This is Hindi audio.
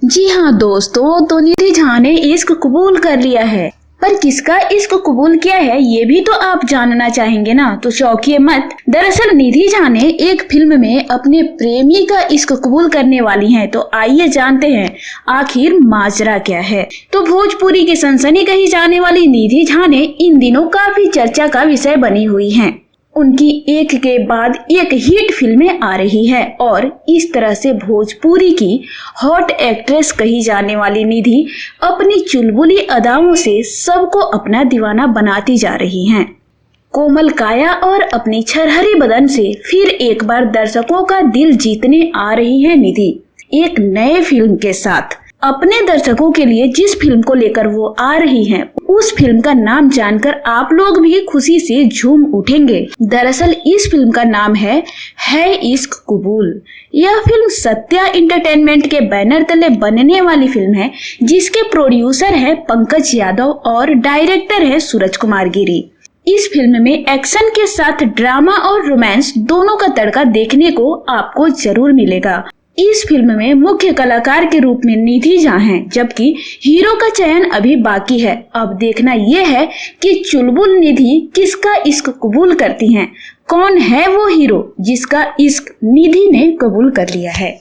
जी हाँ दोस्तों, तो निधि झा ने इश्क कबूल कर लिया है। पर किसका इश्क कबूल किया है ये भी तो आप जानना चाहेंगे ना, तो चौंकिए मत। दरअसल निधि झा ने एक फिल्म में अपने प्रेमी का इश्क कबूल करने वाली हैं। तो आइए जानते हैं आखिर माजरा क्या है। तो भोजपुरी की सनसनी कही जाने वाली निधि झा ने इन दिनों काफी चर्चा का विषय बनी हुई हैं। उनकी एक के बाद एक हिट फिल्में आ रही है और इस तरह से भोजपुरी की हॉट एक्ट्रेस कही जाने वाली निधि अपनी चुलबुली अदाओं से सबको अपना दीवाना बनाती जा रही हैं। कोमल काया और अपनी छरहरी बदन से फिर एक बार दर्शकों का दिल जीतने आ रही है निधि, एक नए फिल्म के साथ। अपने दर्शकों के लिए जिस फिल्म को लेकर वो आ रही हैं, उस फिल्म का नाम जानकर आप लोग भी खुशी से झूम उठेंगे। दरअसल इस फिल्म का नाम है इश्क कबूल। यह फिल्म सत्या एंटरटेनमेंट के बैनर तले बनने वाली फिल्म है, जिसके प्रोड्यूसर है पंकज यादव और डायरेक्टर है सूरज कुमार गिरी। इस फिल्म में एक्शन के साथ ड्रामा और रोमांस दोनों का तड़का देखने को आपको जरूर मिलेगा। इस फिल्म में मुख्य कलाकार के रूप में निधि झा हैं, जबकि हीरो का चयन अभी बाकी है। अब देखना यह है कि चुलबुल निधि किसका इश्क कबूल करती हैं। कौन है वो हीरो जिसका इश्क निधि ने कबूल कर लिया है।